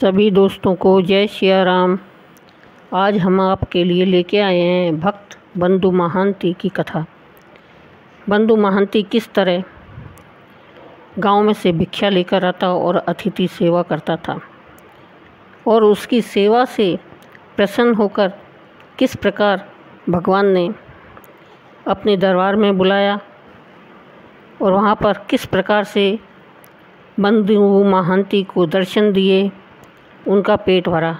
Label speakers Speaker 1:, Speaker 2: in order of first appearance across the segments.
Speaker 1: सभी दोस्तों को जय सिया राम। आज हम आपके लिए लेके आए हैं भक्त बंधु महांती की कथा। बंधु महांती किस तरह गांव में से भिक्षा लेकर आता और अतिथि सेवा करता था और उसकी सेवा से प्रसन्न होकर किस प्रकार भगवान ने अपने दरबार में बुलाया और वहाँ पर किस प्रकार से बंधु महांती को दर्शन दिए, उनका पेट भरा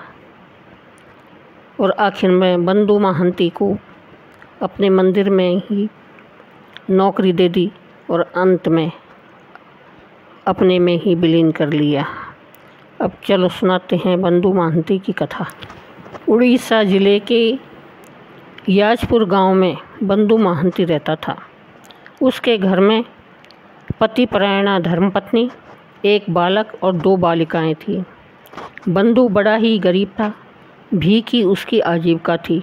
Speaker 1: और आखिर में बंधु महांती को अपने मंदिर में ही नौकरी दे दी और अंत में अपने में ही विलीन कर लिया। अब चलो सुनाते हैं बंधु महांती की कथा। उड़ीसा ज़िले के याजपुर गांव में बंधु महांती रहता था। उसके घर में पतिपरायणा धर्मपत्नी, एक बालक और 2 बालिकाएं थीं। बंधु बड़ा ही गरीब था। भीख ही उसकी आजीविका थी,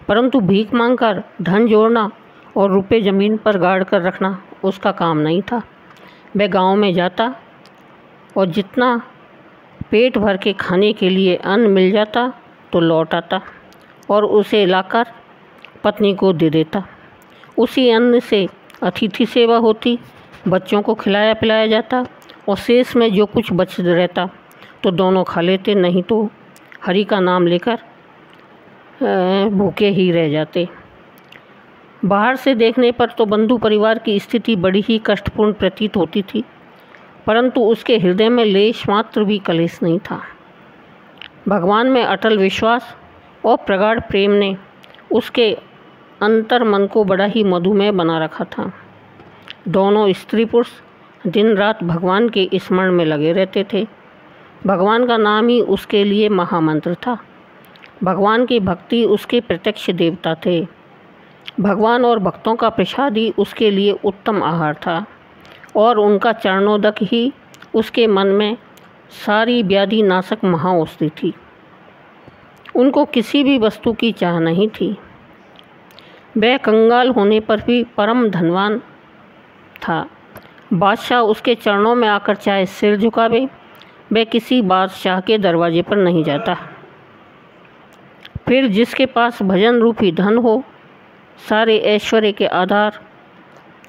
Speaker 1: परंतु भीख मांगकर धन जोड़ना और रुपए ज़मीन पर गाड़ कर रखना उसका काम नहीं था। वह गांव में जाता और जितना पेट भर के खाने के लिए अन्न मिल जाता तो लौट आता और उसे लाकर पत्नी को दे देता। उसी अन्न से अतिथि सेवा होती, बच्चों को खिलाया पिलाया जाता और शेष में जो कुछ बच रहता तो दोनों खा लेते, नहीं तो हरि का नाम लेकर भूखे ही रह जाते। बाहर से देखने पर तो बंधु परिवार की स्थिति बड़ी ही कष्टपूर्ण प्रतीत होती थी, परंतु उसके हृदय में लेश मात्र भी कलेश नहीं था। भगवान में अटल विश्वास और प्रगाढ़ प्रेम ने उसके अंतर मन को बड़ा ही मधुमेह बना रखा था। दोनों स्त्री पुरुष दिन रात भगवान के स्मरण में लगे रहते थे। भगवान का नाम ही उसके लिए महामंत्र था। भगवान की भक्ति उसके प्रत्यक्ष देवता थे। भगवान और भक्तों का प्रसाद ही उसके लिए उत्तम आहार था और उनका चरणोदक ही उसके मन में सारी व्याधि नाशक महाऔषधि थी। उनको किसी भी वस्तु की चाह नहीं थी। वह कंगाल होने पर भी परम धनवान था। बादशाह उसके चरणों में आकर चाहे सिर झुकावे, वह किसी बादशाह के दरवाजे पर नहीं जाता। फिर जिसके पास भजन रूपी धन हो, सारे ऐश्वर्य के आधार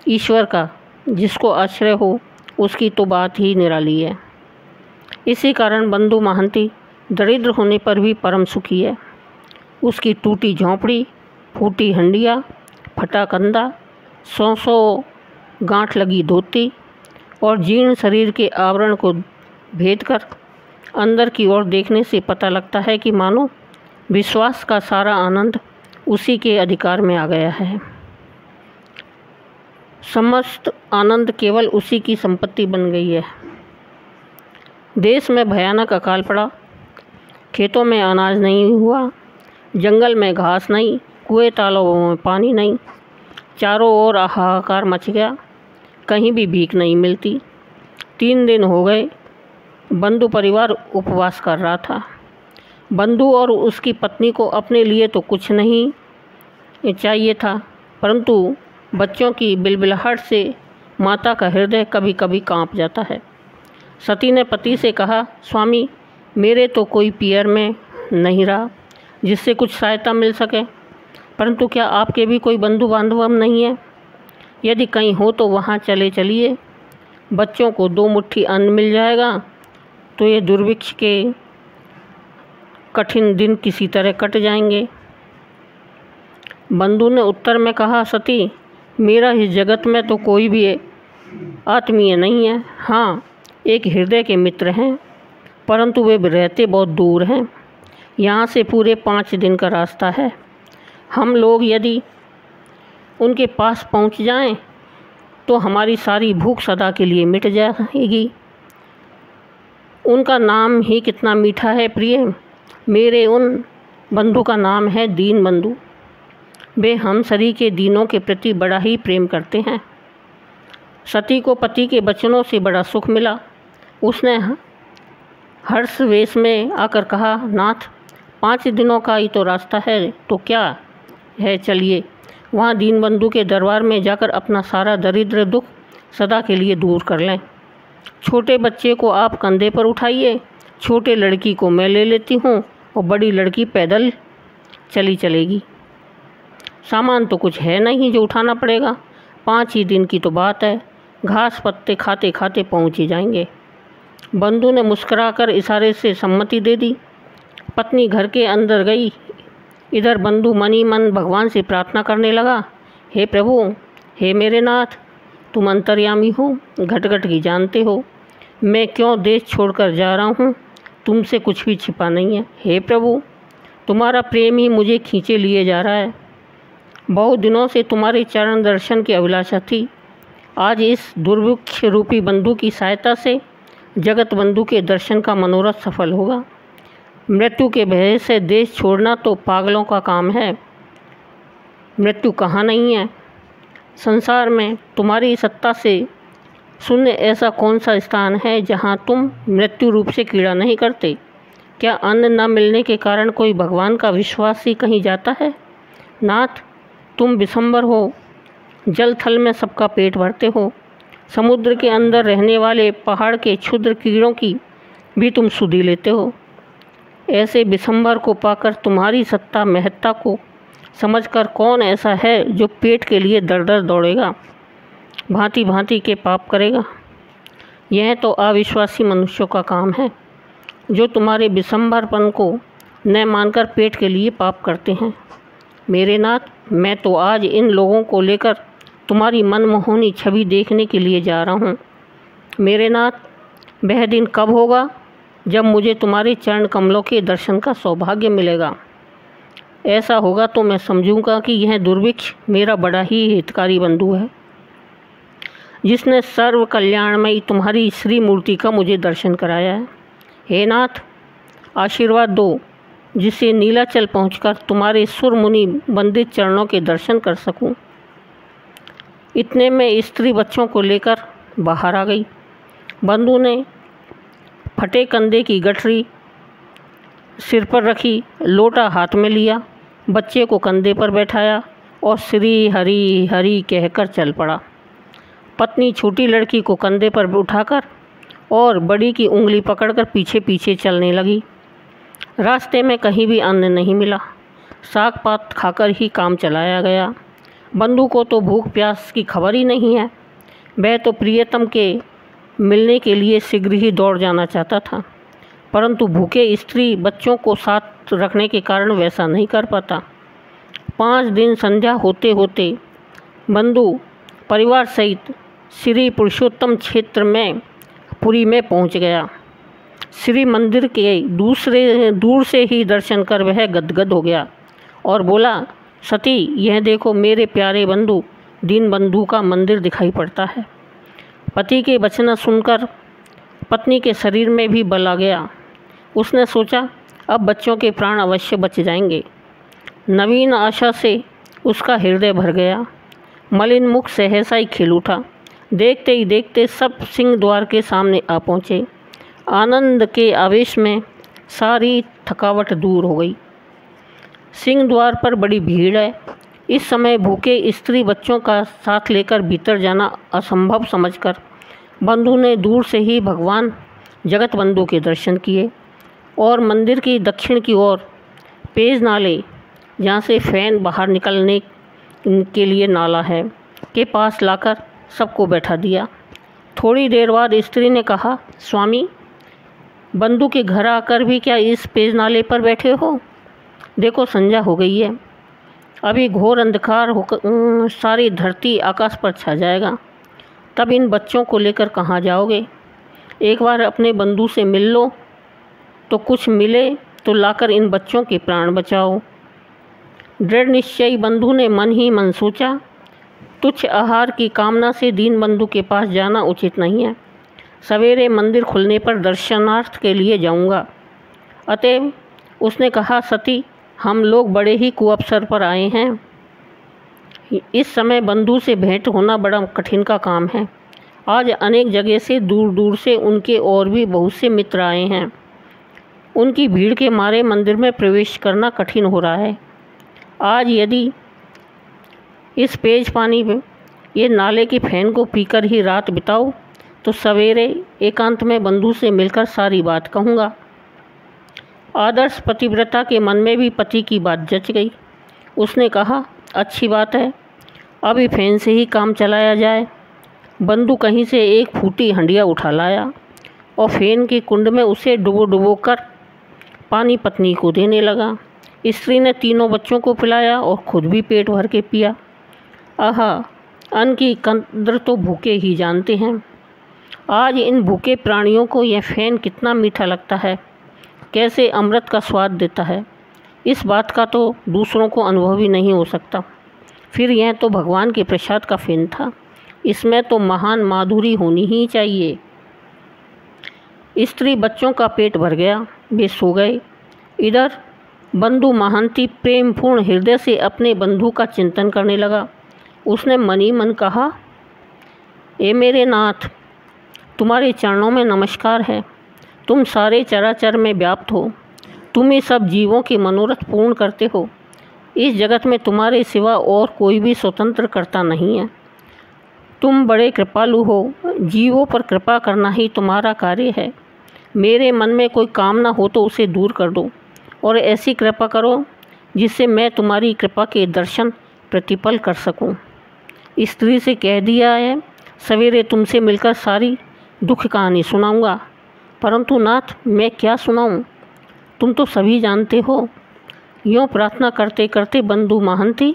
Speaker 1: ईश्वर का जिसको आश्रय हो, उसकी तो बात ही निराली है। इसी कारण बंधु महांती दरिद्र होने पर भी परम सुखी है। उसकी टूटी झोंपड़ी, फूटी हंडिया, फटा कंधा, 100 गांठ लगी धोती और जीर्ण शरीर के आवरण को भेद कर अंदर की ओर देखने से पता लगता है कि मानो विश्वास का सारा आनंद उसी के अधिकार में आ गया है। समस्त आनंद केवल उसी की संपत्ति बन गई है। देश में भयानक अकाल पड़ा। खेतों में अनाज नहीं हुआ, जंगल में घास नहीं, कुएं तालाबों में पानी नहीं। चारों ओर हाहाकार मच गया, कहीं भी भीख नहीं मिलती। 3 दिन हो गए बंधु परिवार उपवास कर रहा था। बंधु और उसकी पत्नी को अपने लिए तो कुछ नहीं चाहिए था, परंतु बच्चों की बिलबिलाहट से माता का हृदय कभी कभी कांप जाता है। सती ने पति से कहा, स्वामी मेरे तो कोई पियर में नहीं रहा जिससे कुछ सहायता मिल सके, परंतु क्या आपके भी कोई बंधु बांधव नहीं है? यदि कहीं हो तो वहाँ चलिए। बच्चों को 2 मुट्ठी अन्न मिल जाएगा तो ये दुर्भिक्ष के कठिन दिन किसी तरह कट जाएंगे। बंधु ने उत्तर में कहा, सती मेरा इस जगत में तो कोई भी आत्मीय नहीं है। हाँ, एक हृदय के मित्र हैं, परंतु वे रहते बहुत दूर हैं। यहाँ से पूरे 5 दिन का रास्ता है। हम लोग यदि उनके पास पहुँच जाएं तो हमारी सारी भूख सदा के लिए मिट जाएगी। उनका नाम ही कितना मीठा है प्रिय। मेरे उन बंधु का नाम है दीन बंधु। वे हम सभी के दीनों के प्रति बड़ा ही प्रेम करते हैं। सती को पति के वचनों से बड़ा सुख मिला। उसने हर्ष वेश में आकर कहा, नाथ 5 दिनों का ही तो रास्ता है, तो क्या है, चलिए वहाँ दीनबंधु के दरबार में जाकर अपना सारा दरिद्र दुख सदा के लिए दूर कर लें। छोटे बच्चे को आप कंधे पर उठाइए छोटे लड़की को मैं ले लेती हूँ और बड़ी लड़की पैदल चलेगी। सामान तो कुछ है नहीं जो उठाना पड़ेगा, 5 ही दिन की तो बात है, घास पत्ते खाते खाते पहुँच ही जाएंगे। बंधु ने मुस्कुराकर इशारे से सम्मति दे दी। पत्नी घर के अंदर गई। इधर बंधु मन ही मन भगवान से प्रार्थना करने लगा, हे प्रभु, हे मेरे नाथ, तुम अंतर्यामी हो, घट घट की जानते हो, मैं क्यों देश छोड़कर जा रहा हूँ, तुमसे कुछ भी छिपा नहीं है। हे प्रभु, तुम्हारा प्रेम ही मुझे खींचे लिए जा रहा है। बहुत दिनों से तुम्हारे चरण दर्शन की अभिलाषा थी। आज इस दुर्भिक्ष रूपी बंधु की सहायता से जगत बंधु के दर्शन का मनोरथ सफल होगा। मृत्यु के भय से देश छोड़ना तो पागलों का काम है। मृत्यु कहाँ नहीं है संसार में। तुम्हारी सत्ता से शून्य ऐसा कौन सा स्थान है जहाँ तुम मृत्यु रूप से कीड़ा नहीं करते? क्या अन्न न मिलने के कारण कोई भगवान का विश्वास ही कहीं जाता है? नाथ, तुम विशंबर हो, जल थल में सबका पेट भरते हो, समुद्र के अंदर रहने वाले पहाड़ के क्षुद्र कीड़ों की भी तुम सुधि लेते हो। ऐसे विशंबर को पाकर तुम्हारी सत्ता महत्ता को समझकर कौन ऐसा है जो पेट के लिए दर दर दौड़ेगा, भांति भांति के पाप करेगा? यह तो अविश्वासी मनुष्यों का काम है जो तुम्हारे विशंबरपन को न मानकर पेट के लिए पाप करते हैं। मेरे नाथ, मैं तो आज इन लोगों को लेकर तुम्हारी मनमोहनी छवि देखने के लिए जा रहा हूँ। मेरे नाथ, वह दिन कब होगा जब मुझे तुम्हारे चरण कमलों के दर्शन का सौभाग्य मिलेगा? ऐसा होगा तो मैं समझूंगा कि यह दुर्भिक्ष मेरा बड़ा ही हितकारी बंधु है, जिसने सर्व कल्याणमयी तुम्हारी श्री मूर्ति का मुझे दर्शन कराया है। हे नाथ, आशीर्वाद दो जिससे नीलाचल पहुंचकर तुम्हारे सुर मुनि वंदित चरणों के दर्शन कर सकूं। इतने में स्त्री बच्चों को लेकर बाहर आ गई। बंधु ने फटे कंधे की गठरी सिर पर रखी, लोटा हाथ में लिया, बच्चे को कंधे पर बैठाया और श्री हरि हरि कहकर चल पड़ा। पत्नी छोटी लड़की को कंधे पर उठाकर और बड़ी की उंगली पकड़कर पीछे पीछे चलने लगी। रास्ते में कहीं भी अन्न नहीं मिला, साग पात खाकर ही काम चलाया गया। बंधु को तो भूख प्यास की खबर ही नहीं है। वह तो प्रियतम के मिलने के लिए शीघ्र ही दौड़ जाना चाहता था, परंतु भूखे स्त्री बच्चों को साथ रखने के कारण वैसा नहीं कर पाता। 5 दिन संध्या होते होते बंधु परिवार सहित श्री पुरुषोत्तम क्षेत्र में पुरी में पहुंच गया। श्री मंदिर के दूर से ही दर्शन कर वह गदगद हो गया और बोला, सती, यह देखो मेरे प्यारे बंधु दीनबंधु का मंदिर दिखाई पड़ता है। पति के वचन सुनकर पत्नी के शरीर में भी बल आ गया। उसने सोचा, अब बच्चों के प्राण अवश्य बच जाएंगे। नवीन आशा से उसका हृदय भर गया। मलिन मुख सहसा ही खिल उठा। देखते ही देखते सब सिंह द्वार के सामने आ पहुँचे। आनंद के आवेश में सारी थकावट दूर हो गई। सिंह द्वार पर बड़ी भीड़ है। इस समय भूखे स्त्री बच्चों का साथ लेकर भीतर जाना असंभव समझकर बंधु ने दूर से ही भगवान जगत बंधु के दर्शन किए और मंदिर की दक्षिण की ओर पेज नाले, जहाँ से फैन बाहर निकलने के लिए नाला है, के पास लाकर सबको बैठा दिया। थोड़ी देर बाद स्त्री ने कहा, स्वामी, बंधु के घर आकर भी क्या इस पेज नाले पर बैठे हो? देखो संध्या हो गई है, अभी घोर अंधकार होकर सारी धरती आकाश पर छा जाएगा, तब इन बच्चों को लेकर कहाँ जाओगे? एक बार अपने बंधु से मिल लो, तो कुछ मिले तो लाकर इन बच्चों के प्राण बचाओ। दृढ़ निश्चयी बंधु ने मन ही मन सोचा, तुच्छ आहार की कामना से दीन बंधु के पास जाना उचित नहीं है। सवेरे मंदिर खुलने पर दर्शनार्थ के लिए जाऊंगा। अतएव उसने कहा, सती, हम लोग बड़े ही कुअवसर पर आए हैं। इस समय बंधु से भेंट होना बड़ा कठिन का काम है। आज अनेक जगह से दूर दूर से उनके और भी बहुत से मित्र आए हैं। उनकी भीड़ के मारे मंदिर में प्रवेश करना कठिन हो रहा है। आज यदि इस पेज पानी में ये नाले की फैन को पीकर ही रात बिताओ तो सवेरे एकांत में बंधु से मिलकर सारी बात कहूँगा। आदर्श पतिव्रता के मन में भी पति की बात जच गई। उसने कहा, अच्छी बात है, अभी फैन से ही काम चलाया जाए। बंधु कहीं से एक फूटी हंडिया उठा लाया और फैन के कुंड में उसे डुबो डुबो कर पानी पत्नी को देने लगा। स्त्री ने तीनों बच्चों को पिलाया और खुद भी पेट भर के पिया। आहा, अन्न की कद्र तो भूखे ही जानते हैं। आज इन भूखे प्राणियों को यह फैन कितना मीठा लगता है, कैसे अमृत का स्वाद देता है। इस बात का तो दूसरों को अनुभव ही नहीं हो सकता। फिर यह तो भगवान के प्रसाद का फैन था, इसमें तो महान माधुरी होनी ही चाहिए। स्त्री बच्चों का पेट भर गया, वे सो गए। इधर बंधु महांती प्रेमपूर्ण हृदय से अपने बंधु का चिंतन करने लगा। उसने मन ही मन कहा, ए मेरे नाथ, तुम्हारे चरणों में नमस्कार है। तुम सारे चराचर में व्याप्त हो, तुम ही सब जीवों के मनोरथ पूर्ण करते हो। इस जगत में तुम्हारे सिवा और कोई भी स्वतंत्र करता नहीं है। तुम बड़े कृपालु हो, जीवों पर कृपा करना ही तुम्हारा कार्य है। मेरे मन में कोई कामना हो तो उसे दूर कर दो और ऐसी कृपा करो जिससे मैं तुम्हारी कृपा के दर्शन प्रतिपल कर सकूं। स्त्री से कह दिया है, सवेरे तुमसे मिलकर सारी दुख कहानी सुनाऊंगा, परंतु नाथ मैं क्या सुनाऊं, तुम तो सभी जानते हो। यूँ प्रार्थना करते करते बंधु महांती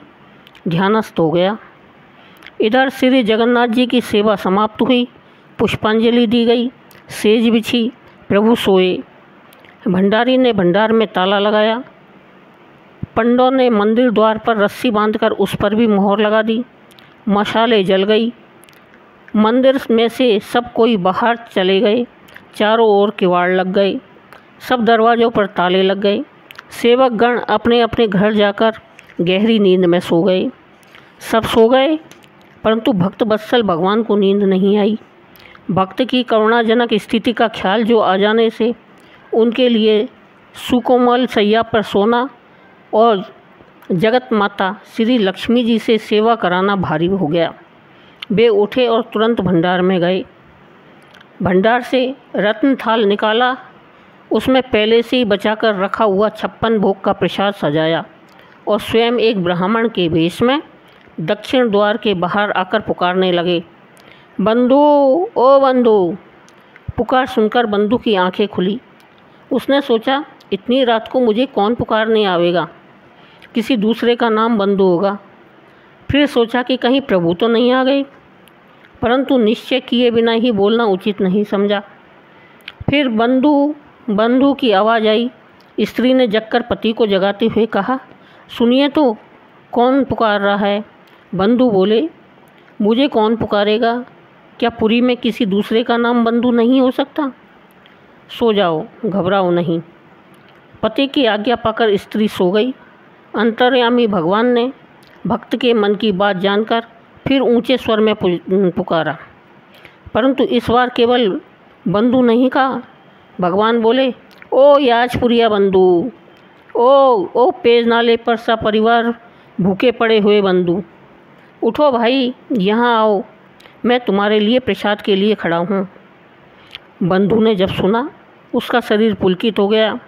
Speaker 1: ध्यानस्थ हो गया। इधर श्री जगन्नाथ जी की सेवा समाप्त हुई, पुष्पांजलि दी गई, सेज बिछी, प्रभु सोए। भंडारी ने भंडार में ताला लगाया। पंडों ने मंदिर द्वार पर रस्सी बांधकर उस पर भी मोहर लगा दी। मशालें जल गई। मंदिर में से सब कोई बाहर चले गए। चारों ओर किवाड़ लग गए। सब दरवाज़ों पर ताले लग गए। सेवक गण अपने अपने घर जाकर गहरी नींद में सो गए। सब सो गए, परंतु भक्त वत्सल भगवान को नींद नहीं आई। भक्त की करुणाजनक स्थिति का ख्याल जो आ जाने से उनके लिए सुकोमल सैया पर सोना और जगत माता श्री लक्ष्मी जी से सेवा कराना भारी हो गया। वे उठे और तुरंत भंडार में गए। भंडार से रत्न थाल निकाला, उसमें पहले से ही बचाकर रखा हुआ 56 भोग का प्रसाद सजाया और स्वयं एक ब्राह्मण के वेश में दक्षिण द्वार के बाहर आकर पुकारने लगे, बंधु, ओ बंधु। पुकार सुनकर बंधु की आंखें खुली। उसने सोचा, इतनी रात को मुझे कौन पुकारने आवेगा, किसी दूसरे का नाम बंधु होगा। फिर सोचा कि कहीं प्रभु तो नहीं आ गए, परंतु निश्चय किए बिना ही बोलना उचित नहीं समझा। फिर बंधु बंधु की आवाज़ आई। स्त्री ने जगकर पति को जगाते हुए कहा, सुनिए तो, कौन पुकार रहा है। बंधु बोले, मुझे कौन पुकारेगा, क्या पुरी में किसी दूसरे का नाम बंधु नहीं हो सकता। सो जाओ, घबराओ नहीं। पति की आज्ञा पाकर स्त्री सो गई। अंतर्यामी भगवान ने भक्त के मन की बात जानकर फिर ऊंचे स्वर में पुकारा, परंतु इस बार केवल बंधु नहीं कहा। भगवान बोले, ओ याजपुरिया बंधु, ओ पेज नाले पर सा परिवार भूखे पड़े हुए बंधु, उठो भाई, यहाँ आओ, मैं तुम्हारे लिए प्रसाद के लिए खड़ा हूँ। बंधु ने जब सुना, उसका शरीर पुलकित हो गया।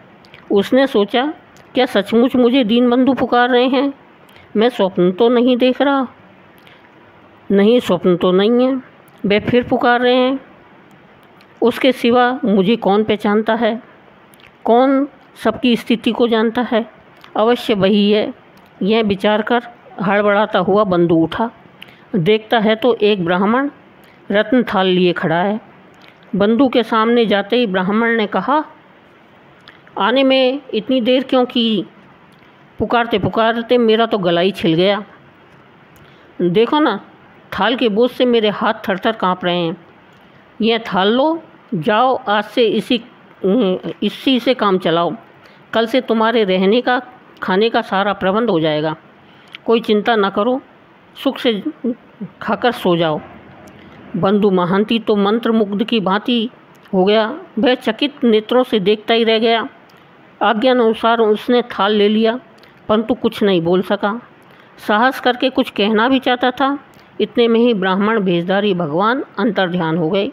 Speaker 1: उसने सोचा, क्या सचमुच मुझे दीन बंधु पुकार रहे हैं, मैं स्वप्न तो नहीं देख रहा। नहीं, स्वप्न तो नहीं है, वे फिर पुकार रहे हैं। उसके सिवा मुझे कौन पहचानता है, कौन सबकी स्थिति को जानता है, अवश्य वही है। यह विचार कर हड़बड़ाता हुआ बंधु उठा। देखता है तो एक ब्राह्मण रत्न थाल लिए खड़ा है। बंधु के सामने जाते ही ब्राह्मण ने कहा, आने में इतनी देर क्यों की, पुकारते पुकारते मेरा तो गला ही छिल गया। देखो ना, थाल के बोझ से मेरे हाथ थरथर काँप रहे हैं। यह थाल लो, जाओ, आज से इसी से काम चलाओ। कल से तुम्हारे रहने का, खाने का सारा प्रबंध हो जाएगा। कोई चिंता न करो, सुख से खाकर सो जाओ। बंधु महांती तो मंत्रमुग्ध की भांति हो गया। वह चकित नेत्रों से देखता ही रह गया। आज्ञानुसार उसने थाल ले लिया, परंतु कुछ नहीं बोल सका। साहस करके कुछ कहना भी चाहता था, इतने में ही ब्राह्मण भेषधारी भगवान अंतर्ध्यान हो गए।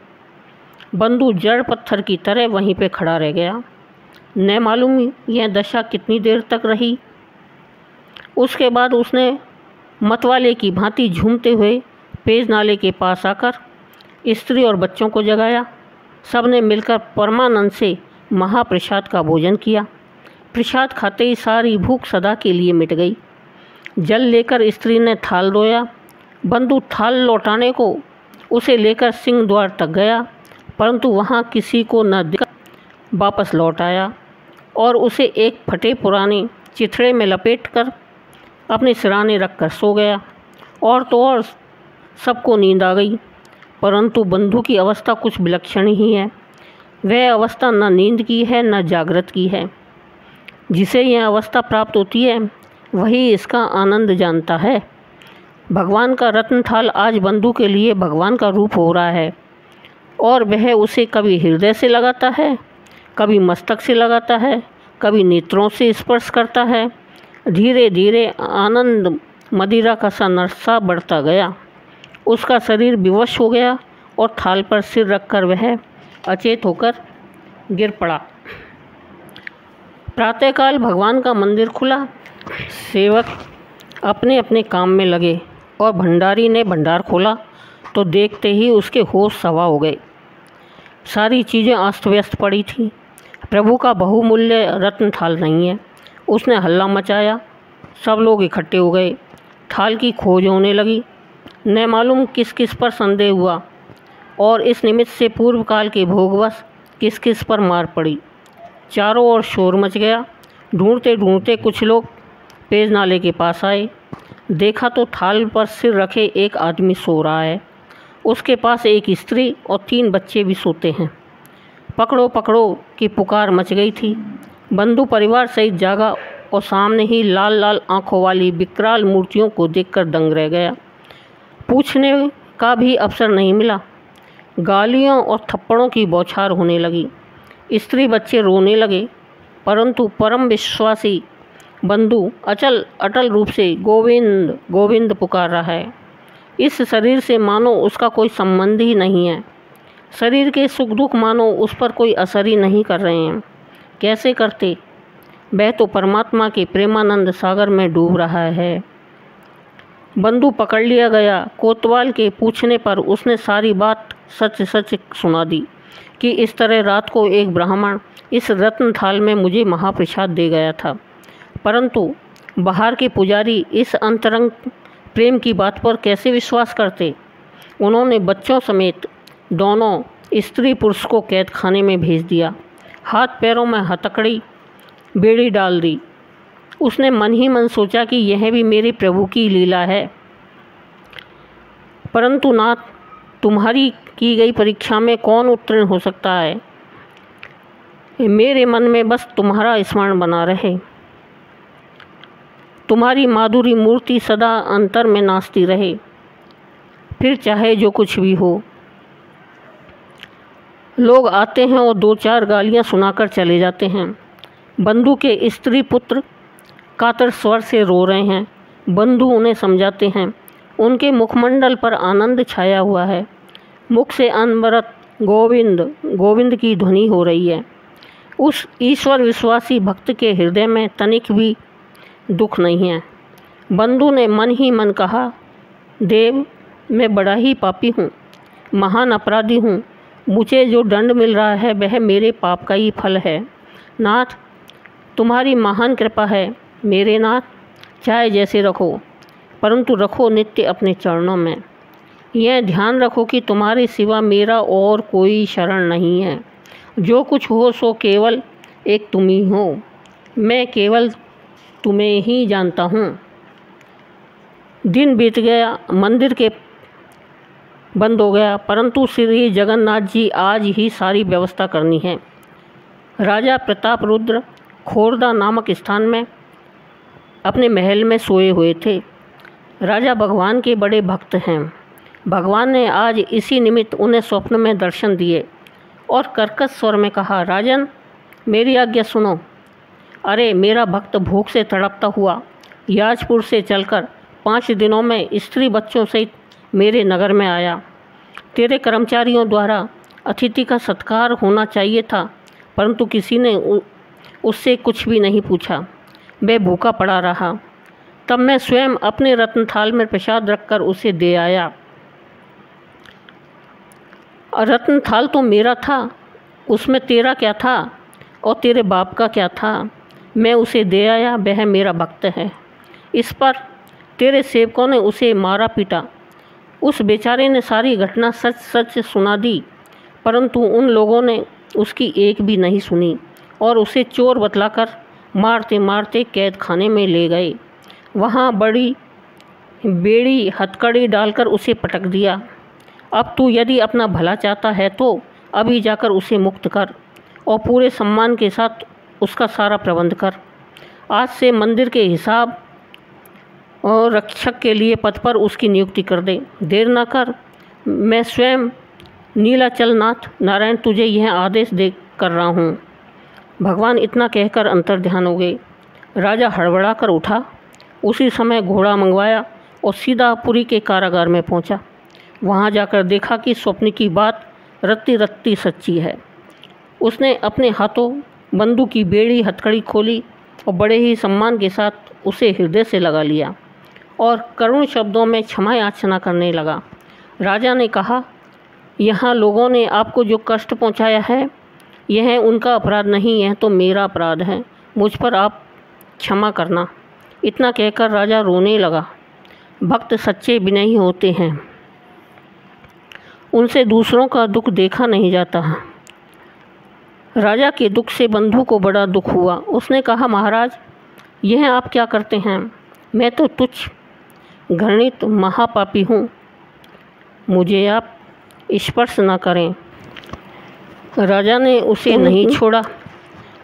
Speaker 1: बंधु जड़ पत्थर की तरह वहीं पे खड़ा रह गया। न मालूम यह दशा कितनी देर तक रही। उसके बाद उसने मतवाले की भांति झूमते हुए पेज नाले के पास आकर स्त्री और बच्चों को जगाया। सबने मिलकर परमानंद से महाप्रसाद का भोजन किया। प्रसाद खाते ही सारी भूख सदा के लिए मिट गई। जल लेकर स्त्री ने थाल धोया। बंधु थाल लौटाने को उसे लेकर सिंह द्वार तक गया, परंतु वहाँ किसी को न देखकर वापस लौट आया और उसे एक फटे पुराने चिथड़े में लपेटकर अपने सिराने रखकर सो गया। और तो और सबको नींद आ गई, परंतु बंधु की अवस्था कुछ विलक्षण ही है। वह अवस्था न नींद की है न जागृत की है। जिसे यह अवस्था प्राप्त होती है वही इसका आनंद जानता है। भगवान का रत्न थाल आज बंधु के लिए भगवान का रूप हो रहा है और वह उसे कभी हृदय से लगाता है, कभी मस्तक से लगाता है, कभी नेत्रों से स्पर्श करता है। धीरे धीरे आनंद मदिरा का सा नशा बढ़ता गया। उसका शरीर विवश हो गया और थाल पर सिर रखकर वह अचेत होकर गिर पड़ा। प्रातःकाल भगवान का मंदिर खुला। सेवक अपने अपने काम में लगे और भंडारी ने भंडार खोला तो देखते ही उसके होश सवा हो गए। सारी चीज़ें अस्त व्यस्त पड़ी थीं। प्रभु का बहुमूल्य रत्न थाल नहीं है। उसने हल्ला मचाया। सब लोग इकट्ठे हो गए। थाल की खोज होने लगी। न मालूम किस किस पर संदेह हुआ और इस निमित्त से पूर्व काल के भोगवश किस किस पर मार पड़ी। चारों ओर शोर मच गया। ढूंढते ढूंढते कुछ लोग पेज नाले के पास आए। देखा तो थाल पर सिर रखे एक आदमी सो रहा है। उसके पास एक स्त्री और 3 बच्चे भी सोते हैं। पकड़ो पकड़ो की पुकार मच गई थी। बंधु परिवार सहित जागा और सामने ही लाल लाल आंखों वाली विकराल मूर्तियों को देखकर दंग रह गया। पूछने का भी अवसर नहीं मिला। गालियों और थप्पड़ों की बौछार होने लगी। स्त्री बच्चे रोने लगे, परंतु परम विश्वासी बंधु अटल रूप से गोविंद गोविंद पुकार रहा है। इस शरीर से मानो उसका कोई संबंध ही नहीं है। शरीर के सुख दुख मानो उस पर कोई असर ही नहीं कर रहे हैं। कैसे करते? वह तो परमात्मा के प्रेमानंद सागर में डूब रहा है। बंधु पकड़ लिया गया। कोतवाल के पूछने पर उसने सारी बात सच सच सुना दी कि इस तरह रात को एक ब्राह्मण इस रत्न थाल में मुझे महाप्रसाद दे गया था, परंतु बाहर के पुजारी इस अंतरंग प्रेम की बात पर कैसे विश्वास करते। उन्होंने बच्चों समेत दोनों स्त्री पुरुष को कैद खाने में भेज दिया। हाथ पैरों में हथकड़ी बेड़ी डाल दी। उसने मन ही मन सोचा कि यह भी मेरे प्रभु की लीला है। परंतु नाथ, तुम्हारी की गई परीक्षा में कौन उत्तीर्ण हो सकता है? मेरे मन में बस तुम्हारा स्मरण बना रहे। तुम्हारी माधुरी मूर्ति सदा अंतर में नाचती रहे, फिर चाहे जो कुछ भी हो। लोग आते हैं और 2-4 गालियां सुनाकर चले जाते हैं। बंधु के स्त्री पुत्र कातर स्वर से रो रहे हैं। बंधु उन्हें समझाते हैं। उनके मुखमंडल पर आनंद छाया हुआ है। मुख से अनवरत गोविंद गोविंद की ध्वनि हो रही है। उस ईश्वर विश्वासी भक्त के हृदय में तनिक भी दुख नहीं है। बंधु ने मन ही मन कहा, देव, मैं बड़ा ही पापी हूँ, महान अपराधी हूँ। मुझे जो दंड मिल रहा है वह मेरे पाप का ही फल है। नाथ, तुम्हारी महान कृपा है। मेरे नाथ, चाहे जैसे रखो, परंतु रखो नित्य अपने चरणों में। यह ध्यान रखो कि तुम्हारे सिवा मेरा और कोई शरण नहीं है। जो कुछ हो सो केवल एक तुम ही हो। मैं केवल तुम्हें ही जानता हूँ। दिन बीत गया। मंदिर के बंद हो गया, परंतु श्री जगन्नाथ जी आज ही सारी व्यवस्था करनी है। राजा प्रताप रुद्र खोरदा नामक स्थान में अपने महल में सोए हुए थे। राजा भगवान के बड़े भक्त हैं। भगवान ने आज इसी निमित्त उन्हें स्वप्न में दर्शन दिए और कर्कश स्वर में कहा, राजन, मेरी आज्ञा सुनो। अरे, मेरा भक्त भूख से तड़पता हुआ याजपुर से चलकर 5 दिनों में स्त्री बच्चों सहित मेरे नगर में आया। तेरे कर्मचारियों द्वारा अतिथि का सत्कार होना चाहिए था, परंतु किसी ने उससे कुछ भी नहीं पूछा। वह भूखा पड़ा रहा। तब मैं स्वयं अपने रत्न थाल में प्रसाद रखकर उसे दे आया। रत्न थाल तो मेरा था, उसमें तेरा क्या था और तेरे बाप का क्या था? मैं उसे दे आया, वह मेरा भक्त है। इस पर तेरे सेवकों ने उसे मारा पीटा। उस बेचारे ने सारी घटना सच सच सुना दी, परंतु उन लोगों ने उसकी एक भी नहीं सुनी और उसे चोर बतलाकर मारते मारते कैद खाने में ले गए। वहाँ बड़ी बेड़ी हथकड़ी डालकर उसे पटक दिया। अब तू यदि अपना भला चाहता है तो अभी जाकर उसे मुक्त कर और पूरे सम्मान के साथ उसका सारा प्रबंध कर। आज से मंदिर के हिसाब और रक्षक के लिए पद पर उसकी नियुक्ति कर दे। देर न कर, मैं स्वयं नीलाचलनाथ नारायण तुझे यह आदेश दे कर रहा हूँ। भगवान इतना कहकर अंतर्ध्यान हो गए। राजा हड़बड़ा कर उठा। उसी समय घोड़ा मंगवाया और सीधा पुरी के कारागार में पहुँचा। वहाँ जाकर देखा कि स्वप्न की बात रत्ती रत्ती सच्ची है। उसने अपने हाथों बंदूक की बेड़ी हथकड़ी खोली और बड़े ही सम्मान के साथ उसे हृदय से लगा लिया और करुण शब्दों में क्षमा याचना करने लगा। राजा ने कहा, यहाँ लोगों ने आपको जो कष्ट पहुँचाया है, यह उनका अपराध नहीं, यह तो मेरा अपराध है। मुझ पर आप क्षमा करना। इतना कहकर राजा रोने लगा। भक्त सच्चे विनयी होते हैं, उनसे दूसरों का दुख देखा नहीं जाता। राजा के दुख से बंधु को बड़ा दुख हुआ। उसने कहा, महाराज, यह आप क्या करते हैं? मैं तो तुच्छ घृणित महापापी हूँ, मुझे आप स्पर्श न करें। राजा ने उसे नहीं छोड़ा।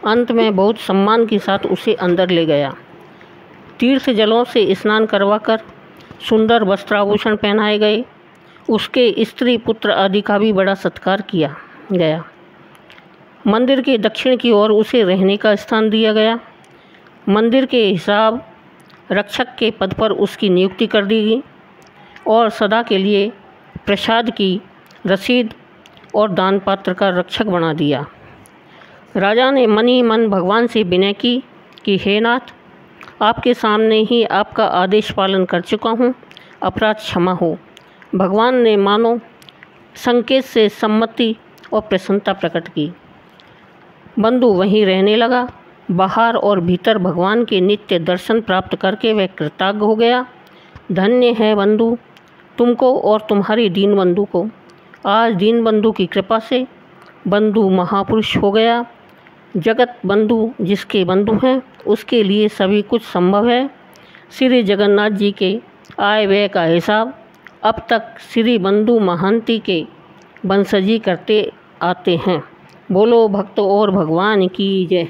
Speaker 1: अंत में बहुत सम्मान के साथ उसे अंदर ले गया। तीर्थ जलों से स्नान करवाकर सुंदर वस्त्राभूषण पहनाए गए। उसके स्त्री पुत्र आदि का भी बड़ा सत्कार किया गया। मंदिर के दक्षिण की ओर उसे रहने का स्थान दिया गया। मंदिर के हिसाब रक्षक के पद पर उसकी नियुक्ति कर दी गई और सदा के लिए प्रसाद की रसीद और दान पात्र का रक्षक बना दिया। राजा ने मन ही मन भगवान से विनय की कि हे नाथ, आपके सामने ही आपका आदेश पालन कर चुका हूँ, अपराध क्षमा हो। भगवान ने मानो संकेत से सम्मति और प्रसन्नता प्रकट की। बंधु वहीं रहने लगा। बाहर और भीतर भगवान के नित्य दर्शन प्राप्त करके वह कृतज्ञ हो गया। धन्य है बंधु तुमको और तुम्हारी दीन बंधु को। आज दीन बंधु की कृपा से बंधु महापुरुष हो गया। जगत बंधु जिसके बंधु हैं उसके लिए सभी कुछ संभव है। श्री जगन्नाथ जी के आय व्यय का हिसाब अब तक श्री बंधु महांती के वंशजी करते आते हैं। बोलो भक्त और भगवान की जय।